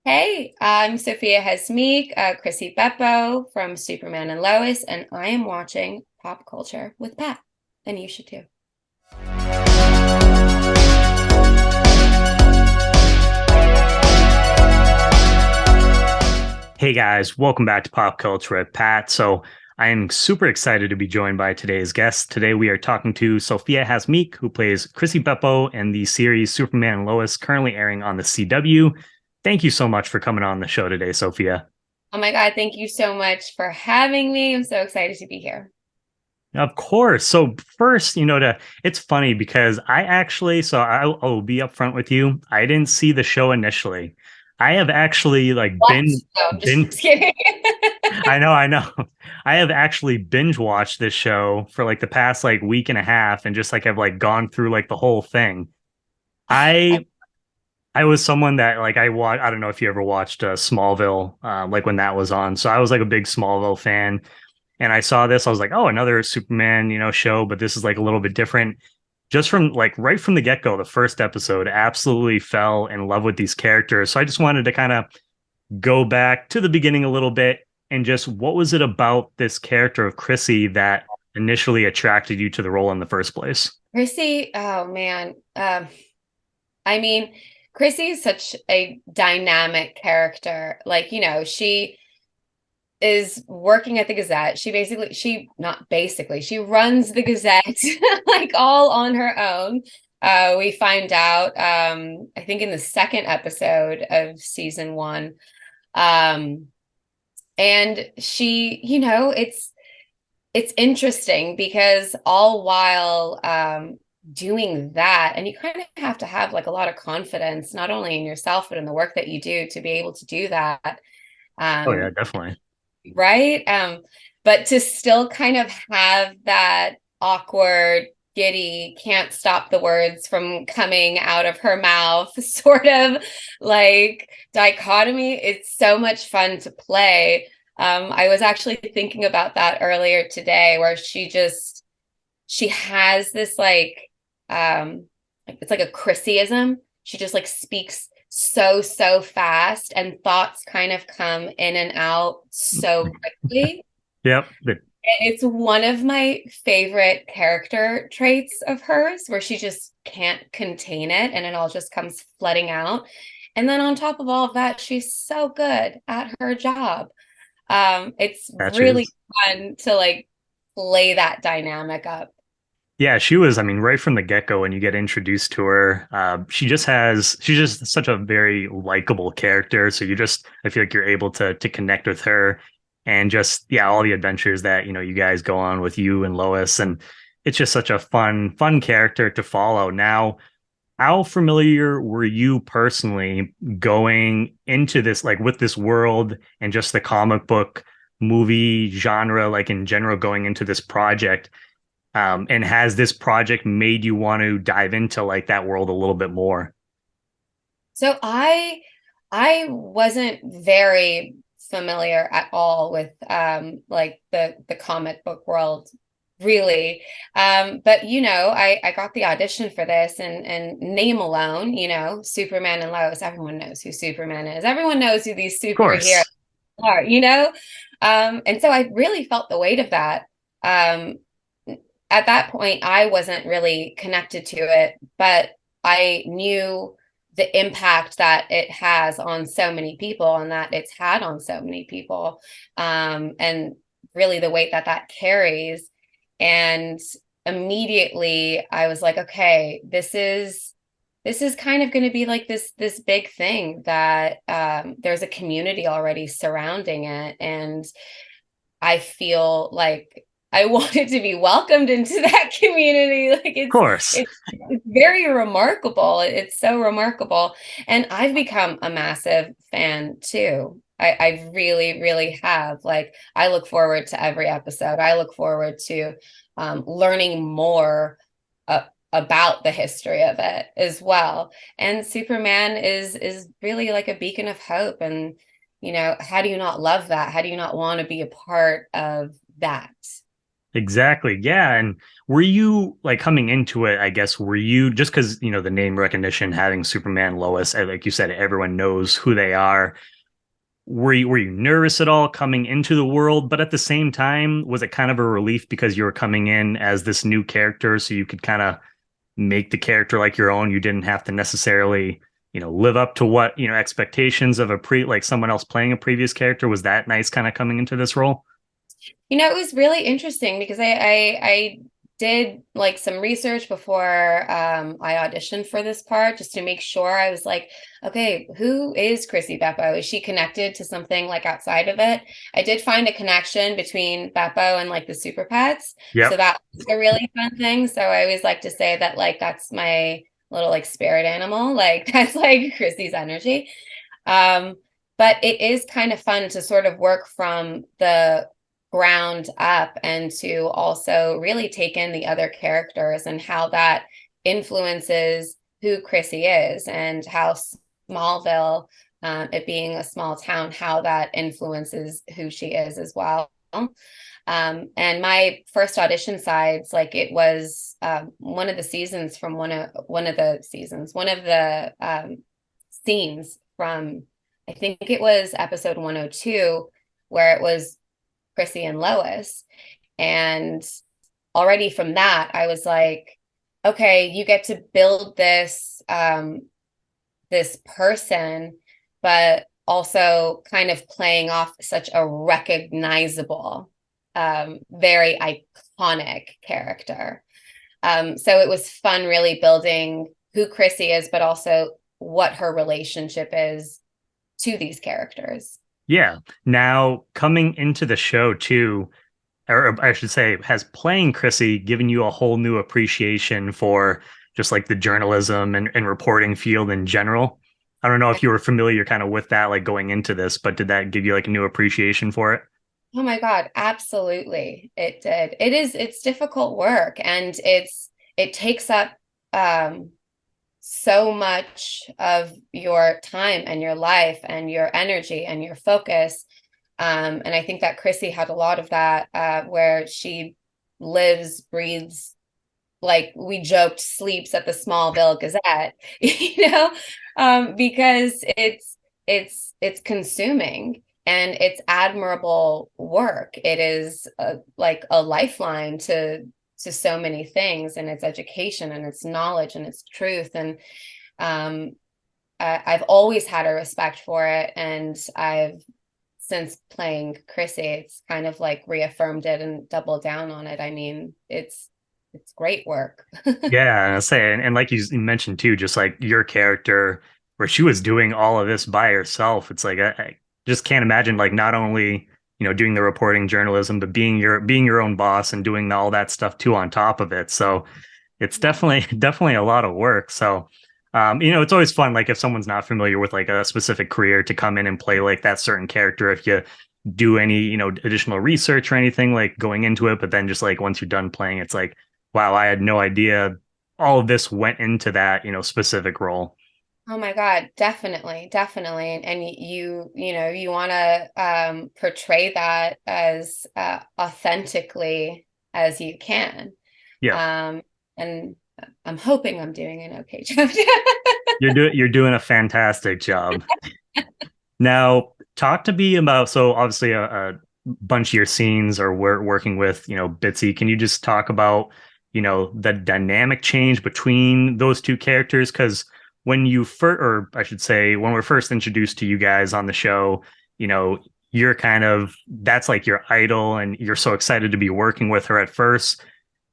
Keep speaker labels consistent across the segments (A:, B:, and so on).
A: Hey, I'm Sofia Hasmik, Chrissy Beppo from Superman and Lois, and I am watching Pop Culture with Pat, and you should too.
B: Hey guys, welcome back to Pop Culture with Pat. I am super excited to be joined by today's guest. Today we are talking to Sofia Hasmik, who plays Chrissy Beppo in the series Superman and Lois, currently airing on the CW. Thank you so much for coming on the show today, Sophia.
A: Oh my God, thank you so much for having me. I'm so excited to be here.
B: Of course. So first, it's funny because I'll be upfront with you. I didn't see the show initially. I have actually like
A: What?
B: been
A: No, I'm just
B: been
A: kidding.
B: I know. I have actually binge watched this show for like the past like week and a half and just like have like gone through like the whole thing. I I was someone that like I don't know if you ever watched Smallville like when that was on. So I was like a big Smallville fan and I saw this I was like, "Oh, another Superman, show, but this is like a little bit different." Just from like right from the get-go, the first episode absolutely fell in love with these characters. So I just wanted to kind of go back to the beginning a little bit and just what was it about this character of Chrissy that initially attracted you to the role in the first place?
A: Chrissy, oh man. I mean, Chrissy is such a dynamic character. She is working at the Gazette. She runs the Gazette like all on her own. We find out, I think in the second episode of season one. Um, and it's interesting because all while doing that, and you kind of have to have like a lot of confidence, not only in yourself, but in the work that you do to be able to do that.
B: Oh yeah,
A: Um,
B: definitely.
A: right? But to still kind of have that awkward, giddy, can't stop the words from coming out of her mouth sort of like dichotomy, it's so much fun to play. I was actually thinking about that earlier today, where she has this like it's like a Chrissyism. She just like speaks so fast, and thoughts kind of come in and out so quickly.
B: Yep.
A: And it's one of my favorite character traits of hers, where she just can't contain it and it all just comes flooding out. And then on top of all of that, she's so good at her job. It's
B: That she
A: really
B: is.
A: fun to like play that dynamic up.
B: Yeah, she was. I mean, right from the get-go, when you get introduced to her, she's just such a very likable character. So I feel like you're able to connect with her and just, yeah, all the adventures that, you guys go on with you and Lois. And it's just such a fun character to follow. Now, how familiar were you personally going into this, like with this world and just the comic book movie genre, like in general, going into this project? And has this project made you want to dive into like that world a little bit more?
A: So I wasn't very familiar at all with like the comic book world, really. But I got the audition for this, and name alone, Superman and Lois, everyone knows who Superman is. Everyone knows who these
B: Of
A: superheroes
B: course.
A: are. And so I really felt the weight of that. Um at that point I wasn't really connected to it, but I knew the impact that it has on so many people, and that it's had on so many people, and really the weight that that carries. And immediately I was like, okay, this is kind of going to be like this big thing that there's a community already surrounding it, and I feel like I wanted to be welcomed into that community. Like
B: Of course.
A: it's very remarkable. It's so remarkable. And I've become a massive fan too. I really have. Like, I look forward to every episode. I look forward to learning more uh, about the history of it as well. And Superman is really like a beacon of hope. And how do you not love that? How do you not want to be a part of that?
B: Exactly. Yeah. And were you like coming into it, I guess, were you just because, the name recognition, having Superman Lois, like you said, everyone knows who they are. Were you nervous at all coming into the world? But at the same time, was it kind of a relief because you were coming in as this new character, so you could kind of make the character like your own? You didn't have to necessarily, live up to what, expectations of a like someone else playing a previous character. Was that nice kind of coming into this role?
A: It was really interesting because I did like some research before I auditioned for this part just to make sure. I was like, okay, who is Chrissy Beppo? Is she connected to something like outside of it? I did find a connection between Beppo and like the Super Pets. So
B: Yep.
A: that was a really fun thing. So I always like to say that like that's my little like spirit animal. Like that's like Chrissy's energy. Um, but it is kind of fun to sort of work from the ground up and to also really take in the other characters and how that influences who Chrissy is and how Smallville, it being a small town, how that influences who she is as well. And my first audition sides, like it was one of the seasons from one of the scenes from, I think it was episode 102, where it was Chrissy and Lois. And already from that, I was like, okay, you get to build this person, but also kind of playing off such a recognizable, very iconic character. So it was fun really building who Chrissy is, but also what her relationship is to these characters.
B: Yeah. Now, coming into the show too, or I should say, has playing Chrissy given you a whole new appreciation for just like the journalism and reporting field in general? I don't know if you were familiar kind of with that, like going into this, but did that give you like a new appreciation for it?
A: Oh my God, absolutely. It did. It's difficult work and it takes up um so much of your time and your life and your energy and your focus. And I think that Chrissy had a lot of that, where she lives, breathes, like we joked, sleeps at the Smallville Gazette, because it's consuming and it's admirable work. It is like a lifeline to so many things, and it's education and it's knowledge and it's truth. And um, I've always had a respect for it, and I've since playing Chrissy, it's kind of like reaffirmed it and doubled down on it. I mean, it's great work.
B: Yeah, I say, and like you mentioned too, just like your character, where she was doing all of this by herself. It's like I just can't imagine like not only doing the reporting journalism, but being your own boss and doing all that stuff too on top of it. So it's definitely definitely a lot of work. So it's always fun like if someone's not familiar with like a specific career to come in and play like that certain character. If you do any additional research or anything like going into it, but then just like once you're done playing, it's like wow, I had no idea all of this went into that, specific role.
A: Oh my God, definitely, definitely. And you want to portray that as authentically as you can.
B: Yeah.
A: Um, and I'm hoping I'm doing an okay job.
B: You're doing a fantastic job. Now, talk to me about so obviously a bunch of your scenes are working with, Bitsie. Can you just talk about, the dynamic change between those two characters? Because when you first, or I should say, when we're first introduced to you guys on the show, you're kind of that's like your idol, and you're so excited to be working with her at first.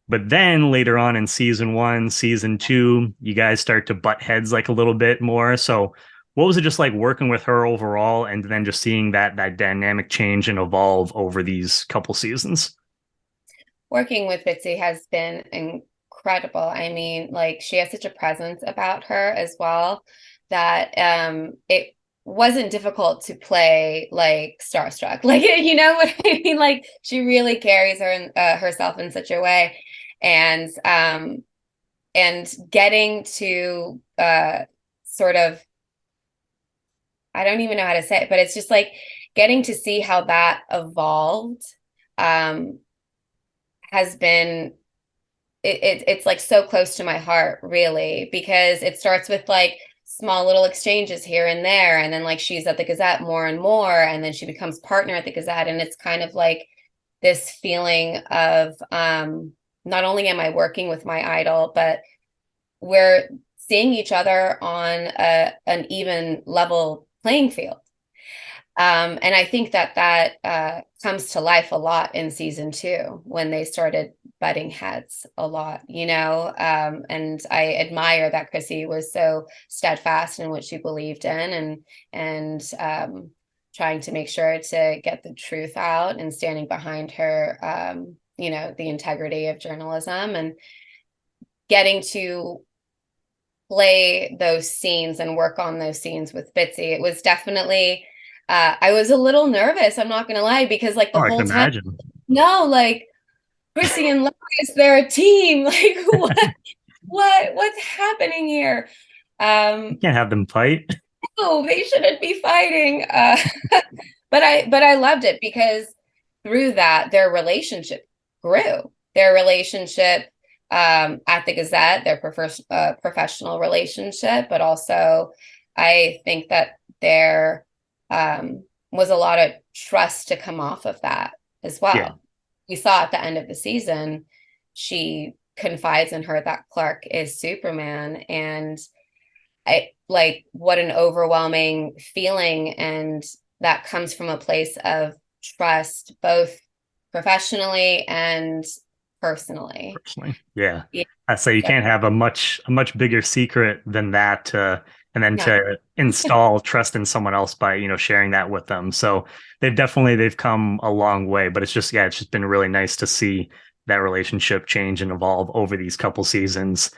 B: But then later on in season one, season two, you guys start to butt heads like a little bit more. So what was it just like working with her overall and then just seeing that dynamic change and evolve over these couple seasons?
A: Working with Bitsie has been incredible. I mean, like she has such a presence about her as well that it wasn't difficult to play like starstruck. Like you know what I mean? Like she really carries herself in such a way, and getting to sort of, I don't even know how to say it, but it's just like getting to see how that evolved. Um, has been it's like so close to my heart, really, because it starts with like small little exchanges here and there, and then like she's at the Gazette more and more, and then she becomes partner at the Gazette, and it's kind of like this feeling of not only am I working with my idol, but we're seeing each other on an even level playing field. And I think that comes to life a lot in season two when they started butting heads a lot, you know. And I admire that Chrissy was so steadfast in what she believed in, and trying to make sure to get the truth out and standing behind her, you know, the integrity of journalism, and getting to play those scenes and work on those scenes with Bitsie. It was definitely I was a little nervous, I'm not gonna lie, because like the
B: Oh, I can
A: whole time,
B: imagine.
A: no, like Chrissy and Lois, they're a team. Like what's happening here?
B: You
A: Um,
B: can't have them fight.
A: no, they shouldn't be fighting. But I loved it because through that their relationship grew. Their relationship at the Gazette, their professional relationship, but also I think that there was a lot of trust to come off of that as
B: Yeah,
A: well. We saw at the end of the season, she confides in her that Clark is Superman, and I like what an overwhelming feeling, and that comes from a place of trust, both professionally and personally.
B: personally. Yeah.
A: Yeah.
B: I say you
A: So,
B: can't have a much bigger secret than that and then
A: no.
B: to install trust in someone else by, sharing that with them. So they've come a long way, but it's just been really nice to see that relationship change and evolve over these couple seasons.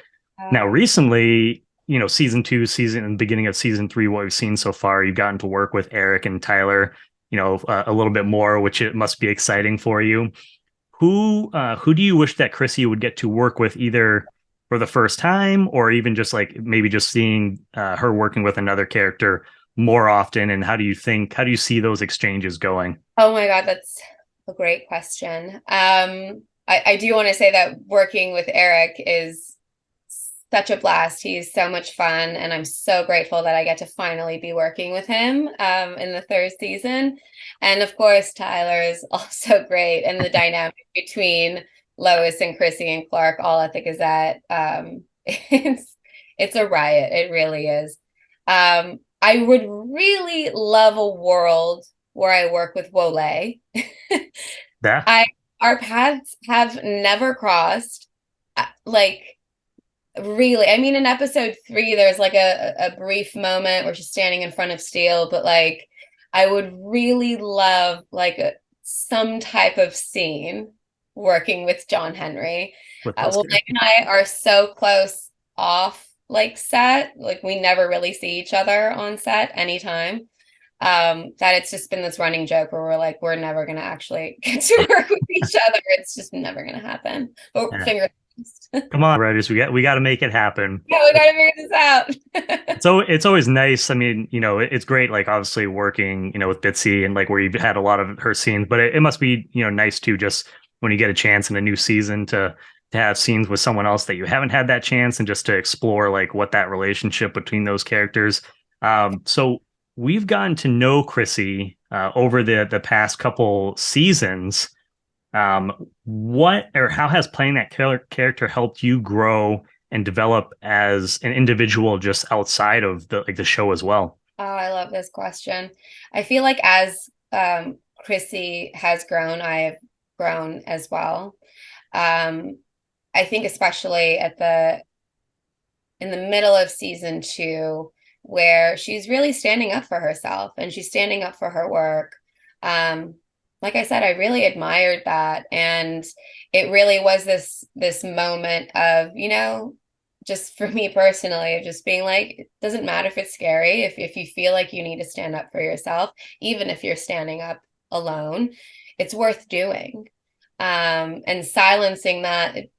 B: Now, recently, season two, season and beginning of season three, what we've seen so far, you've gotten to work with Eric and Tyler, a little bit more, which it must be exciting for you. Who do you wish that Chrissy would get to work with either for the first time or even just like maybe just seeing her working with another character more often? And how do you see those exchanges going?
A: Oh my God, that's a great question. I do want to say that working with Eric is such a blast. He's so much fun, and I'm so grateful that I get to finally be working with him in the third season. And of course, Tyler is also great, and the dynamic between Lois and Chrissy and Clark all at the Gazette. It's a riot. It really is. I would really love a world where I work with Wole.
B: That
A: I Our paths have never crossed. Like really, I mean, in episode three, there's like a brief moment where she's standing in front of Steele, but like I would really love like some type of scene working with John Henry.
B: with those
A: Well, Mike
B: characters.
A: and I are so close off like set, like we never really see each other on set anytime. That it's just been this running joke where we're like, we're never gonna actually get to work with each other. It's just never gonna happen. But
B: Yeah.
A: fingers crossed.
B: Come on, writers, we got to make it happen.
A: Yeah, we gotta figure this out.
B: So it's always nice. I mean, it's great, like obviously working, with Bitsie and like where you've had a lot of her scenes, but it must be, nice too, just when you get a chance in a new season to have scenes with someone else that you haven't had that chance and just to explore like what that relationship between those characters. So we've gotten to know Chrissy over the past couple seasons. What or how has playing that character helped you grow and develop as an individual just outside of the show as well?
A: Oh, I love this question. I feel like as Chrissy has grown, I have grown as well. Um, I think especially at the in the middle of season two, where she's really standing up for herself and she's standing up for her work. Um, like I said, I really admired that, and it really was this moment of, you know, just for me personally, of just being like, it doesn't matter if it's scary, if you feel like you need to stand up for yourself, even if you're standing up alone, it's worth doing. And silencing that, it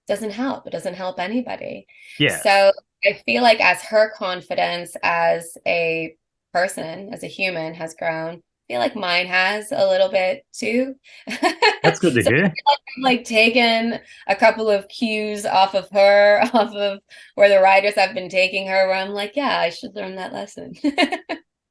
A: doesn't help. It doesn't help anybody.
B: Yeah.
A: So I feel like as her confidence as a person, as a human has grown, feel like mine has a little bit too.
B: That's good to
A: So
B: hear.
A: I've like taken a couple of cues off of her, off of where the writers have been taking her, where I'm like, yeah, I should learn that lesson.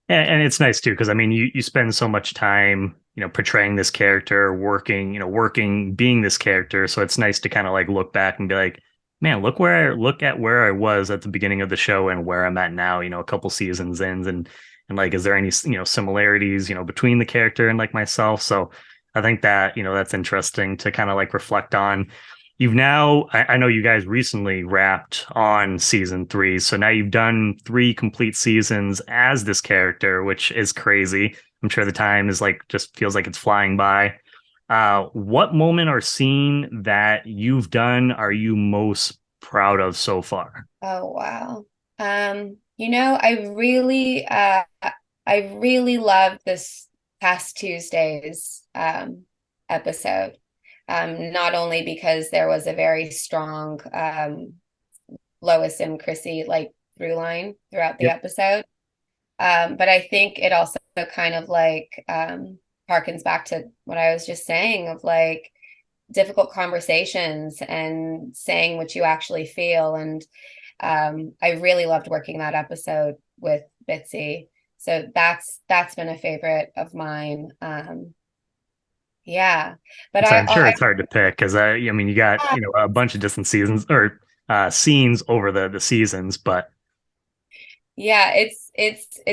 B: And it's nice too, because I mean, you spend so much time, portraying this character, working, working, being this character. So it's nice to kind of like look back and be like, man, look at where I was at the beginning of the show and where I'm at now, a couple seasons in, and like, is there any, similarities, between the character and like myself? So I think that, that's interesting to kind of like reflect on. You've now, I know you guys recently wrapped on season 3. So now you've done 3 complete seasons as this character, which is crazy. I'm sure the time is like, just feels like it's flying by. What moment or scene that you've done are you most proud of so far?
A: Oh wow. I really loved this past Tuesday's episode. Not only because there was a very strong Lois and Chrissy like through line throughout the
B: Yep.
A: episode, but I think it also kind of like harkens back to what I was just saying of like difficult conversations and saying what you actually feel. And I really loved working that episode with Bitsie. So that's been a favorite of mine. Yeah, but
B: So I'm sure it's hard to pick because I mean, you got, a bunch of different seasons or scenes over the seasons, but
A: yeah, it's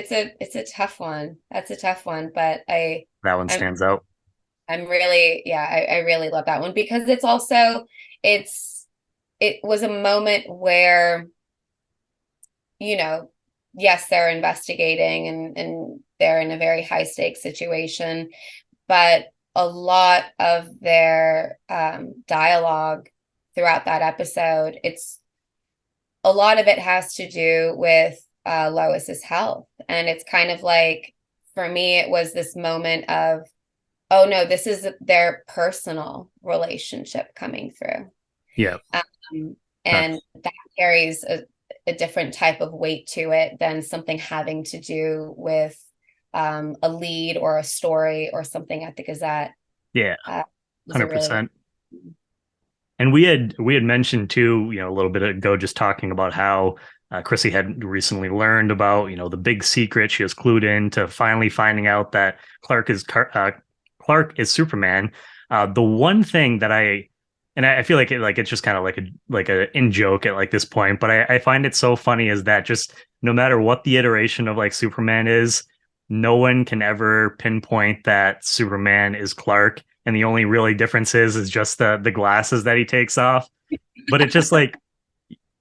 A: a tough one. That's a tough one, but
B: that one
A: I'm
B: stands out.
A: I'm really yeah, I really love that one because it's also it's it was a moment where, you know, yes, they're investigating and they're in a very high stakes situation, but a lot of their dialogue throughout that episode, it's a lot of it has to do with Lois's health. And it's kind of like, for me, it was this moment of, oh no, this is their personal relationship coming through.
B: Yeah.
A: Um, and
B: That's
A: that carries a different type of weight to it than something having to do with a lead or a story or something at the Gazette.
B: yeah,
A: Was a really
B: 100%. And we had mentioned too, a little bit ago, just talking about how Chrissy had recently learned about, the big secret. She was clued in to finally finding out that Clark is Superman. The one thing that I feel like it's just kind of like a in joke at like this point, but I find it so funny is that just no matter what the iteration of like Superman is, no one can ever pinpoint that Superman is Clark, and the only really difference is just the glasses that he takes off. But it's just like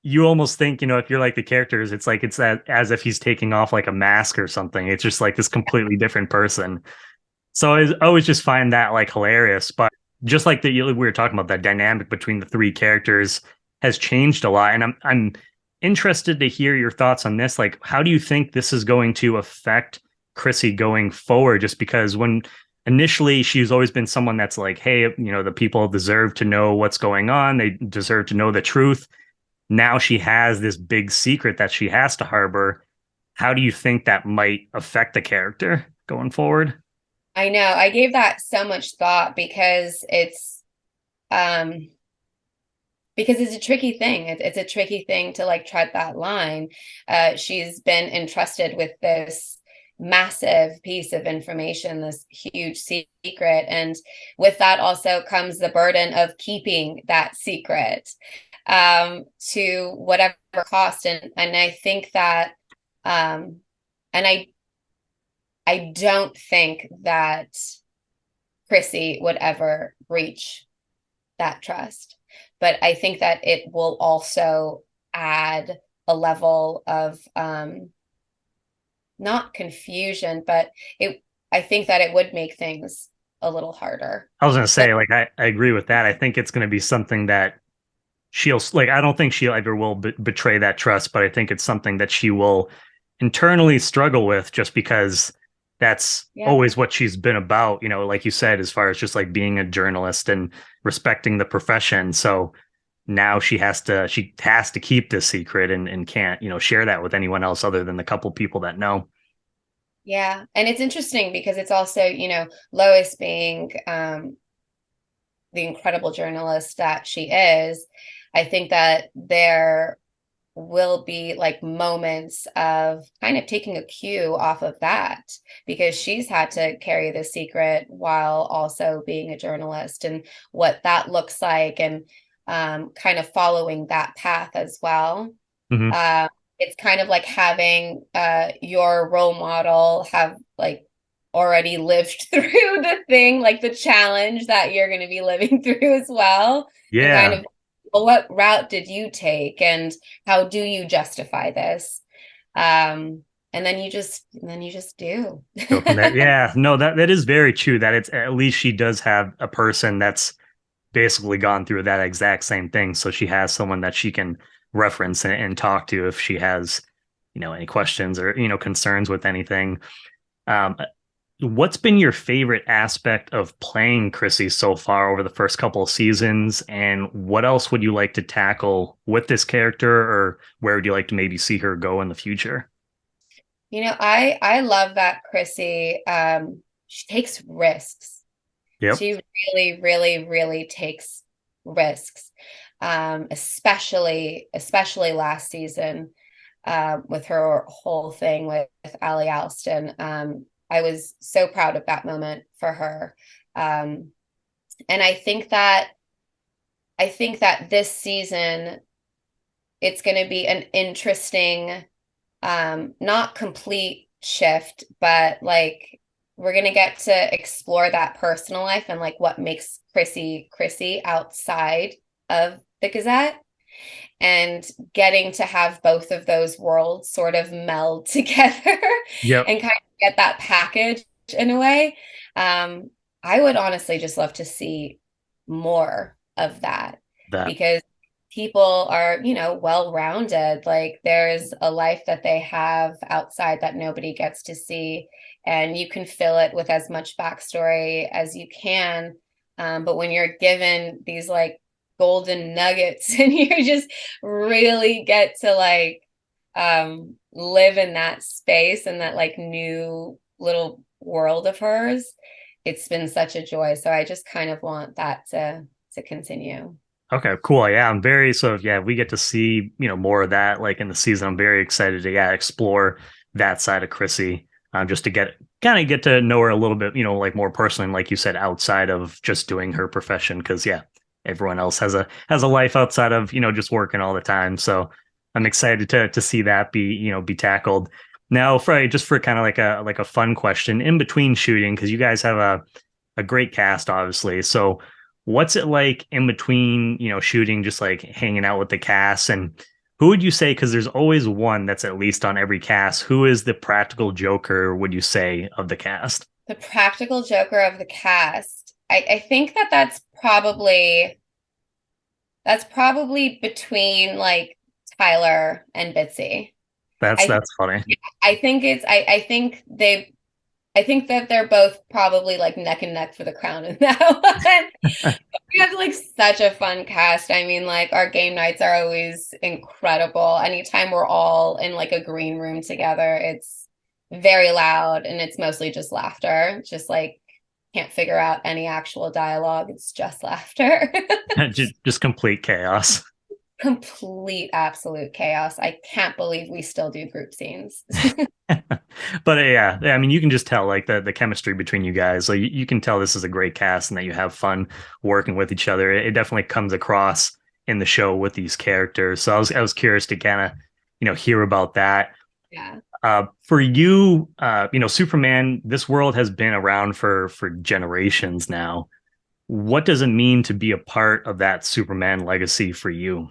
B: you almost think, if you're like the characters, it's like it's as if he's taking off like a mask or something. It's just like this completely different person. So I always just find that like hilarious. But just like we were talking about, that dynamic between the 3 characters has changed a lot, and I'm interested to hear your thoughts on this. Like, how do you think this is going to affect Chrissy going forward? Just because when initially she's always been someone that's like, hey, the people deserve to know what's going on. They deserve to know the truth. Now she has this big secret that she has to harbor. How do you think that might affect the character going forward?
A: I know. I gave that so much thought um because it's a tricky thing. It's a tricky thing to like tread that line. She's been entrusted with this massive piece of information, this huge secret, and with that also comes the burden of keeping that secret to whatever cost. And I think that and I don't think that Chrissy would ever breach that trust. But I think that it will also add a level of not confusion, but it I think that it would make things a little harder.
B: I was going to
A: But
B: say, like, I agree with that. I think it's going to be something that she'll like. I don't think she ever will betray that trust, but I think it's something that she will internally struggle with just because that's
A: yeah,
B: always what she's been about, like you said, as far as just like being a journalist and respecting the profession. So now she has to keep this secret and can't, share that with anyone else other than the couple people that know.
A: Yeah. And it's interesting because it's also, Lois being the incredible journalist that she is, I think that there will be like moments of kind of taking a cue off of that because she's had to carry the secret while also being a journalist and what that looks like and kind of following that path as well.
B: Hmm.
A: Uh, it's kind of like having your role model have like already lived through the thing, like the challenge that you're going to be living through as well, and kind
B: Yeah.
A: of, well, what route did you take, and how do you justify this? And then you just do.
B: Go from there. Yeah. No, that is very true. That it's at least she does have a person that's basically gone through that exact same thing. So she has someone that she can reference and talk to if she has, any questions or, concerns with anything. Um, what's been your favorite aspect of playing Chrissy so far over the first couple of seasons? And what else would you like to tackle with this character, or where would you like to maybe see her go in the future?
A: I love that Chrissy she takes risks.
B: Yep.
A: She really, really, really takes risks, especially last season with her whole thing with Ali Alston. I was so proud of that moment for her, and I think that this season it's going to be an interesting, not complete shift, but like we're gonna get to explore that personal life and like what makes Chrissy Chrissy outside of the Gazette and getting to have both of those worlds sort of meld together
B: Yep.
A: and kind of get that package in a way. Um, I would honestly just love to see more of that
B: That.
A: because people are, well-rounded. Like there's a life that they have outside that nobody gets to see, and you can fill it with as much backstory as you can. But when you're given these like golden nuggets and you just really get to like live in that space and that like new little world of hers, it's been such a joy. So I just kind of want that to continue.
B: Okay, cool. Yeah, I'm very so yeah, we get to see, more of that like in the season. I'm very excited to explore that side of Chrissy. Just to get to know her a little bit, like more personally, and like you said, outside of just doing her profession. Cause yeah, everyone else has a life outside of, just working all the time. So I'm excited to see that be tackled. Now, for kind of like a fun question in between shooting, because you guys have a great cast, obviously. So what's it like in between, shooting, just like hanging out with the cast? And who would you say, because there's always one that's at least on every cast, who is the practical joker, would you say, of the cast?
A: The practical joker of the cast. I think that that's probably between like Tyler and Bitsie.
B: That's
A: I
B: that's funny.
A: I think it's I think that they're both probably like neck and neck for the crown in that one. We have like such a fun cast. I mean, like our game nights are always incredible. Anytime we're all in like a green room together, it's very loud and it's mostly just laughter. It's just like can't figure out any actual dialogue. It's just laughter.
B: Just complete chaos.
A: Complete absolute chaos. I can't believe we still do group scenes.
B: But yeah, I mean, you can just tell like the chemistry between you guys. Like you can tell this is a great cast and that you have fun working with each other. It definitely comes across in the show with these characters. So I was curious to kind of hear about that.
A: Yeah.
B: For you, Superman. This world has been around for generations now. What does it mean to be a part of that Superman legacy for you?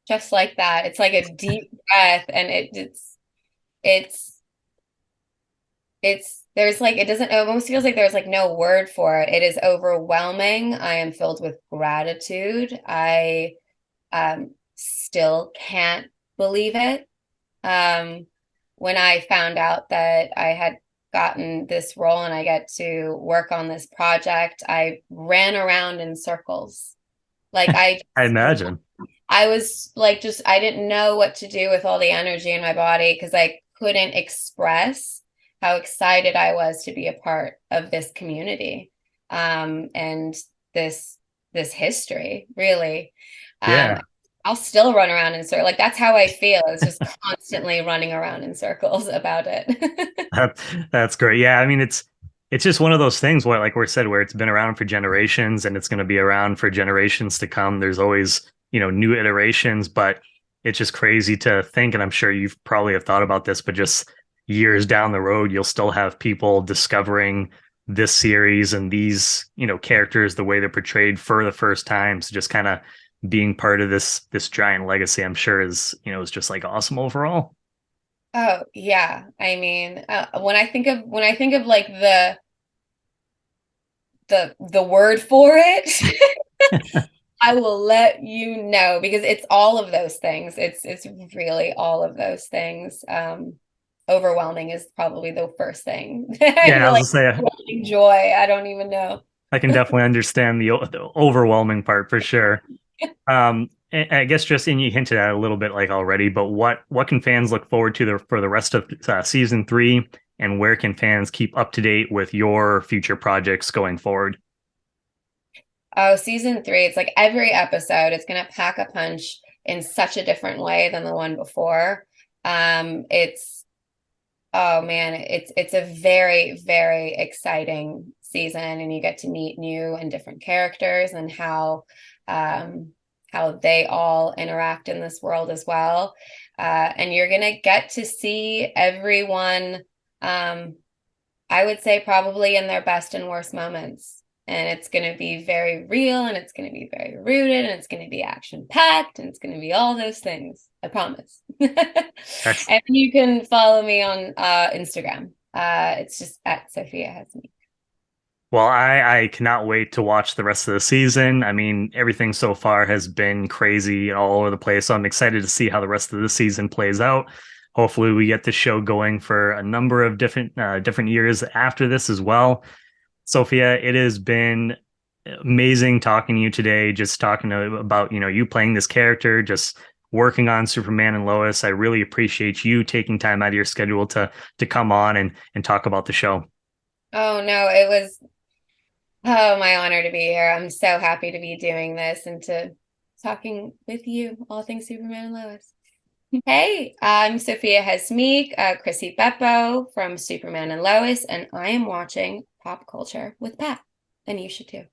A: Just like that. It's like a deep breath and it's it's there's like it almost feels like there's like no word for it. It is overwhelming. I am filled with gratitude. I still can't believe it. Um, when I found out that I had gotten this role and I get to work on this project, I ran around in circles. Like
B: I imagine.
A: I was like, just, I didn't know what to do with all the energy in my body because I couldn't express how excited I was to be a part of this community, and this this history, really. Um,
B: Yeah.
A: I'll still run around in circles. Like that's how I feel. It's just constantly running around in circles about it.
B: That, that's great. Yeah, I mean it's just one of those things where like we said where it's been around for generations and it's going to be around for generations to come. There's always, new iterations, but it's just crazy to think, and I'm sure you've probably have thought about this, but just years down the road you'll still have people discovering this series and these, characters the way they're portrayed for the first time. So just kind of being part of this giant legacy, I'm sure is just like awesome overall.
A: Oh yeah, I mean, when I think of like the word for it, I will let you know because it's all of those things. It's really all of those things. Overwhelming is probably the first thing.
B: Yeah,
A: And
B: I was
A: like
B: gonna say
A: joy, I don't even know.
B: I can definitely understand the overwhelming part for sure. I guess just and you hinted at it a little bit like already, but what can fans look forward to for the rest of season three, and where can fans keep up to date with your future projects going forward?
A: Oh, season three, it's like every episode, it's gonna pack a punch in such a different way than the one before. It's Oh man, it's a very, very exciting season, and you get to meet new and different characters and um, how they all interact in this world as well. And you're gonna get to see everyone, um, I would say probably in their best and worst moments. And it's going to be very real, and it's going to be very rooted, and it's going to be action packed, and it's going to be all those things. I promise.
B: That's
A: And you can follow me on Instagram. It's just at Sofia Hasmik.
B: Well, I cannot wait to watch the rest of the season. I mean, everything so far has been crazy all over the place. So I'm excited to see how the rest of the season plays out. Hopefully, we get the show going for a number of different years after this as well. Sophia, it has been amazing talking to you today. Just talking about you playing this character, just working on Superman and Lois. I really appreciate you taking time out of your schedule to come on and talk about the show.
A: Oh no, it was my honor to be here. I'm so happy to be doing this and to talking with you all things Superman and Lois. Hey, I'm Sofia Hasmik, Chrissy Beppo from Superman and Lois, and I am watching Pop Culture with Pat, and you should too.